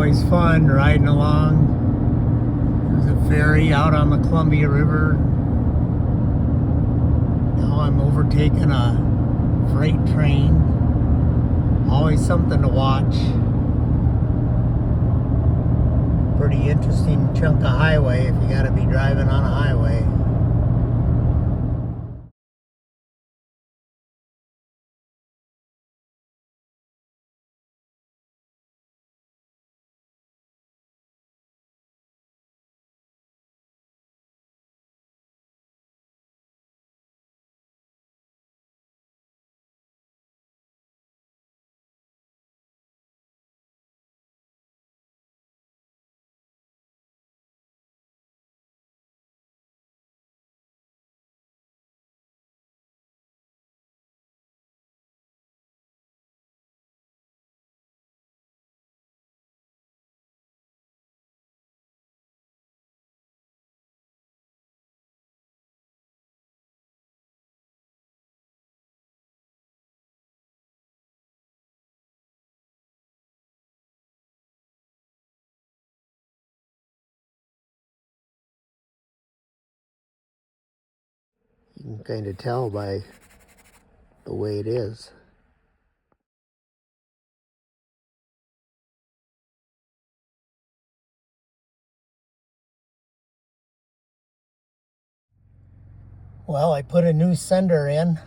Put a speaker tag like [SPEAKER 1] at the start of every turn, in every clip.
[SPEAKER 1] always fun riding along. There's a ferry out on the Columbia River. Now I'm overtaking a freight train. Always something to watch. Pretty interesting chunk of highway if you gotta be driving on a highway. You can kind of tell by the way it is. Well, I put a new sensor in.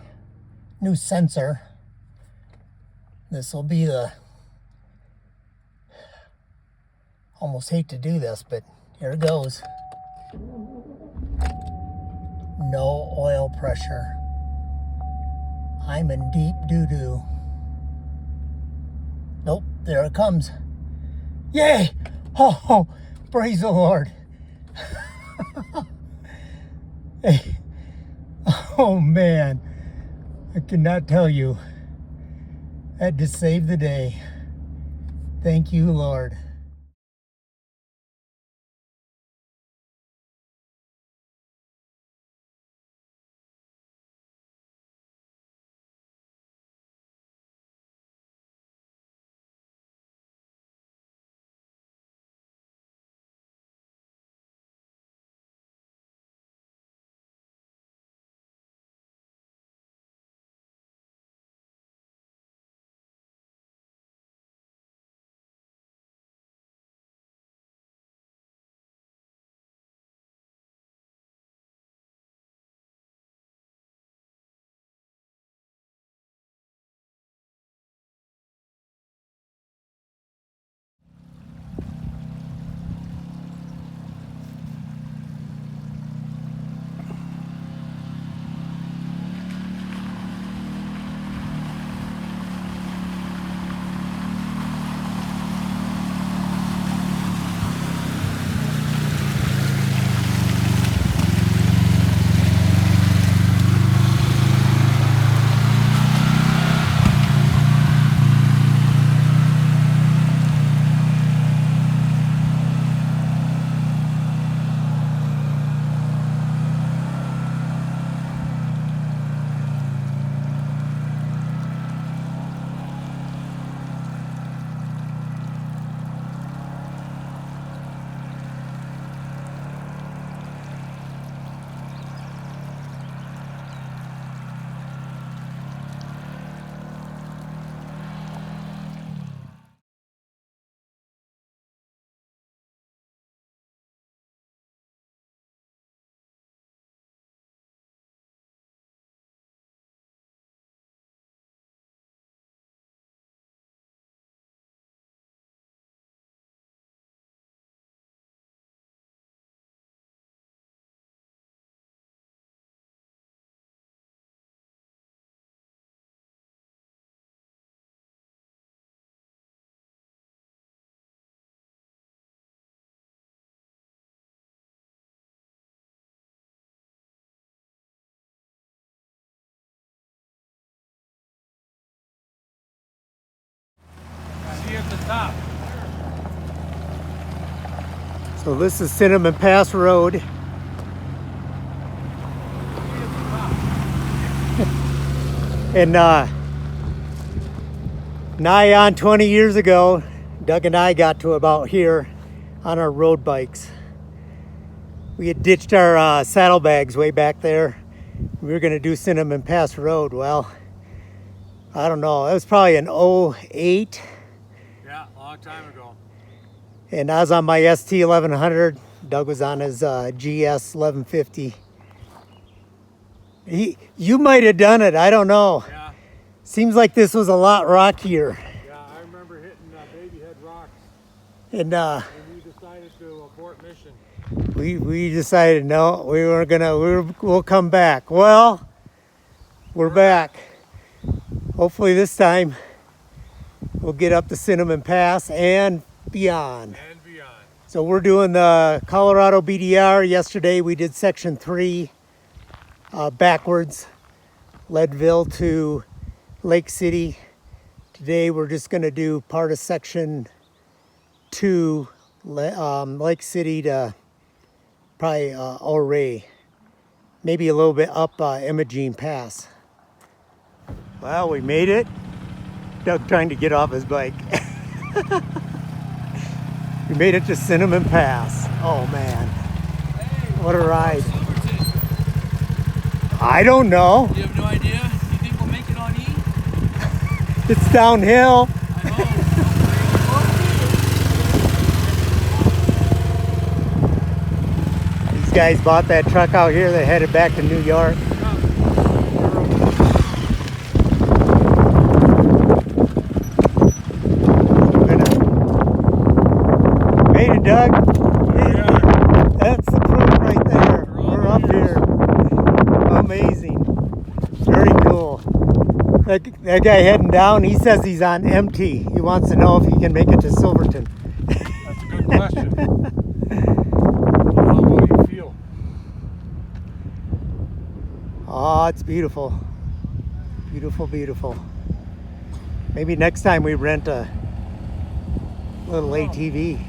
[SPEAKER 1] This will be the, almost hate to do this, but here it goes. No oil pressure. I'm in deep doo-doo. Nope, there it comes. Yay! Oh, praise the Lord. Hey. Oh man, I cannot tell you. That just saved the day. Thank you, Lord.
[SPEAKER 2] At the top.
[SPEAKER 1] So this is Cinnamon Pass Road. And nigh on 20 years ago, Doug and I got to about here on our road bikes. We had ditched our saddlebags way back there. We were going to do Cinnamon Pass Road. Well, I don't know. It was probably an '08.
[SPEAKER 2] Yeah, a long time ago.
[SPEAKER 1] And I was on my ST 1100. Doug was on his GS 1150. You might have done it. I don't know.
[SPEAKER 2] Yeah.
[SPEAKER 1] Seems like this was a lot rockier.
[SPEAKER 2] Yeah, I remember hitting baby head rocks.
[SPEAKER 1] And
[SPEAKER 2] we decided to abort mission.
[SPEAKER 1] we decided no, we'll come back. Well, we're back. Hopefully this time we'll get up to Cinnamon Pass and beyond.
[SPEAKER 2] And beyond.
[SPEAKER 1] So we're doing the Colorado BDR. Yesterday we did section 3 backwards, Leadville to Lake City. Today we're just going to do part of section 2, Lake City to probably Ouray. Maybe a little bit up Imogene Pass. Well, we made it. Doug trying to get off his bike. We made it to Cinnamon Pass. Oh man, what a ride. I don't know.
[SPEAKER 3] You have no idea? You think we'll make it on E?
[SPEAKER 1] It's downhill.
[SPEAKER 3] I know.
[SPEAKER 1] These guys bought that truck out here. They headed back to New York. Made it, Doug. That's the proof right there. We're up here. Amazing. Very cool. That guy heading down, he says he's on empty. He wants to know if he can make it to Silverton.
[SPEAKER 2] That's a good question. How will you feel?
[SPEAKER 1] Oh, it's beautiful. Beautiful, beautiful. Maybe next time we rent a little ATV.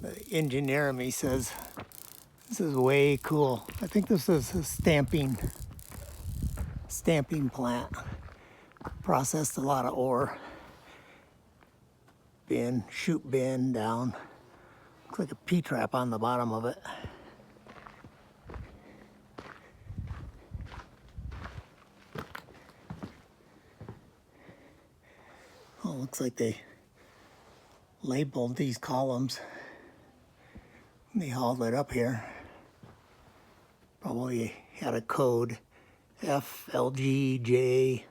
[SPEAKER 1] The engineer in me says, this is way cool. I think this is a stamping plant. Processed a lot of ore. Chute bin down. Looks like a P-trap on the bottom of it. Oh, looks like they labeled these columns. They hauled it up here. Probably had a code FLGJ11.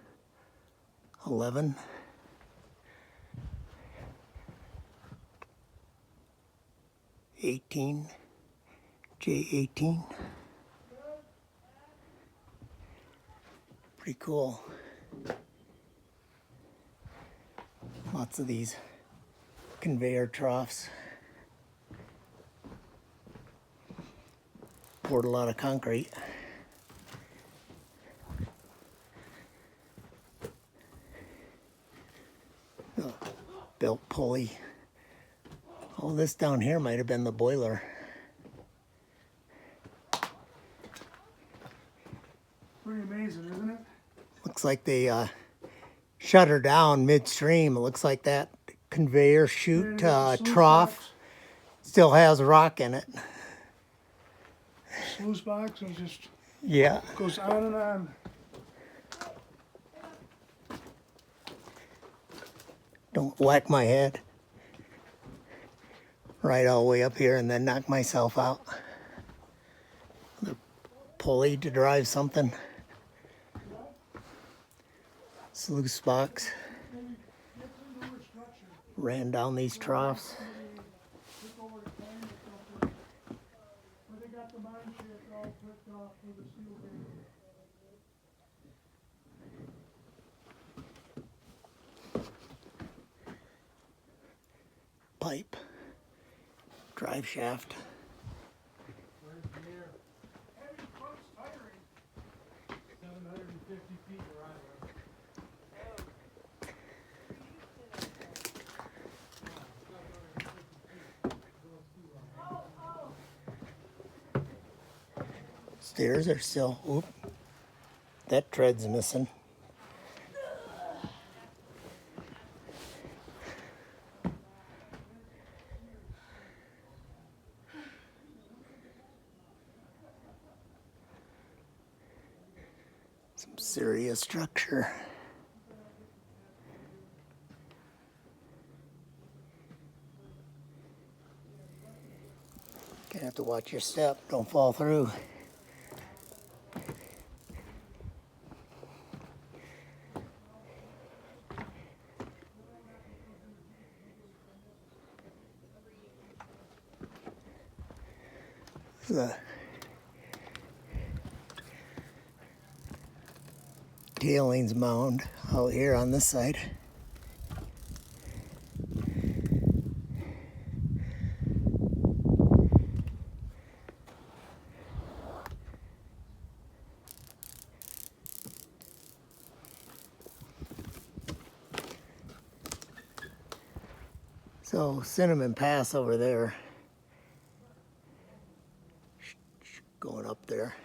[SPEAKER 1] J18. Pretty cool. Lots of these conveyor troughs. Poured a lot of concrete. Oh, belt pulley. Oh, this down here might have been the boiler.
[SPEAKER 2] Pretty amazing, isn't it?
[SPEAKER 1] Looks like they shut her down midstream. It looks like that conveyor chute trough still has rock in it.
[SPEAKER 2] Sluice box and just
[SPEAKER 1] Yeah.
[SPEAKER 2] goes on and on.
[SPEAKER 1] Don't whack my head right all the way up here and then knock myself out. The pulley to drive something. Sluice box. ran down these troughs. Pipe, drive shaft.
[SPEAKER 2] Heavy trucks tiring. 750 feet where I live.
[SPEAKER 1] Stairs are still, oop, that tread's missing. Some serious structure. Gonna have to watch your step, don't fall through. The tailings mound out here on this side. So Cinnamon Pass over there, going up there.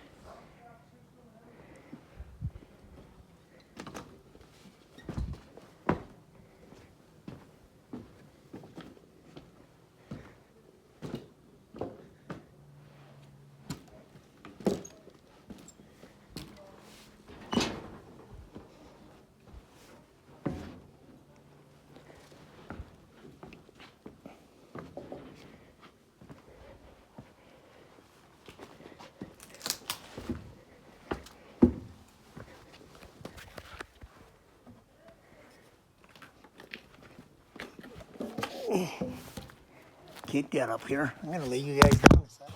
[SPEAKER 1] Kid got up here. I'm gonna leave you guys down a second.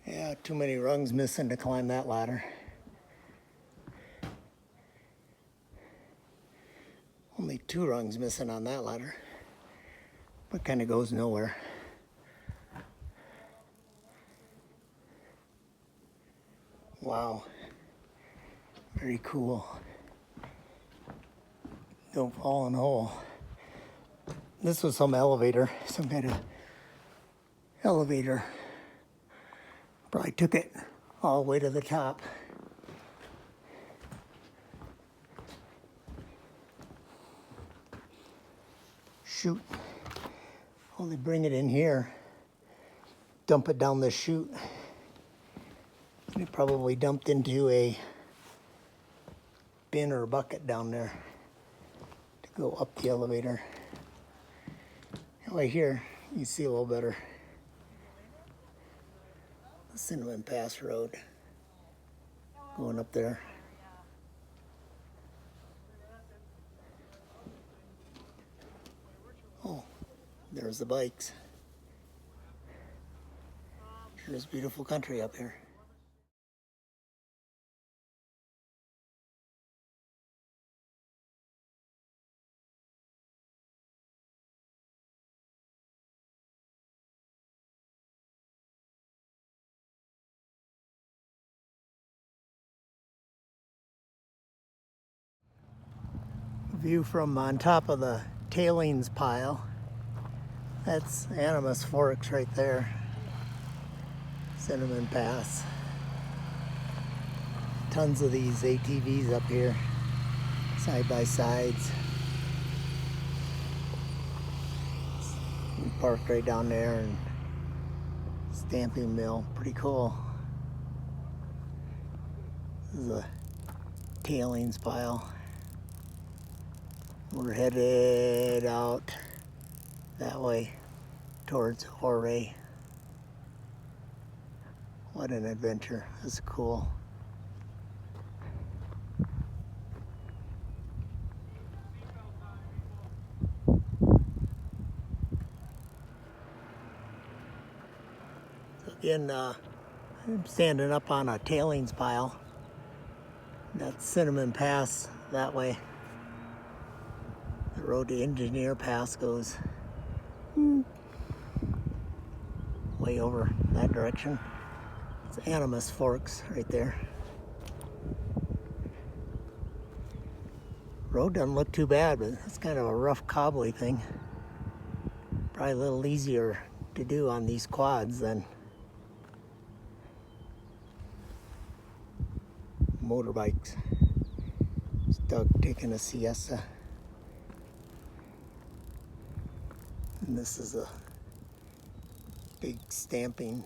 [SPEAKER 1] Yeah, too many rungs missing to climb that ladder. Only 2 rungs missing on that ladder, but kind of goes nowhere. Wow, very cool. Don't fall in a hole. This was some elevator, some kind of elevator. Probably took it all the way to the top. Chute. Oh, they bring it in here, dump it down the chute. It probably dumped into a bin or bucket down there to go up the elevator. Right here, you see a little better. The Cinnamon Pass Road going up there. Oh, there's the bikes. Sure is beautiful country up here. View from on top of the tailings pile. That's Animas Forks right there. Cinnamon Pass. Tons of these ATVs up here, side by sides. We parked right down there, and stamping mill, pretty cool. This is a tailings pile. We're headed out that way towards Ouray. What an adventure. This is cool. I'm standing up on a tailings pile. That's Cinnamon Pass that way. The road to Engineer Pass goes way over that direction. It's Animas Forks right there. Road doesn't look too bad, but it's kind of a rough cobbly thing. Probably a little easier to do on these quads than motorbikes. It's Doug taking a siesta. And this is a big stamping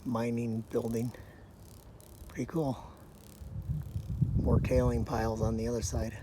[SPEAKER 1] mining building. Pretty cool. More tailing piles on the other side.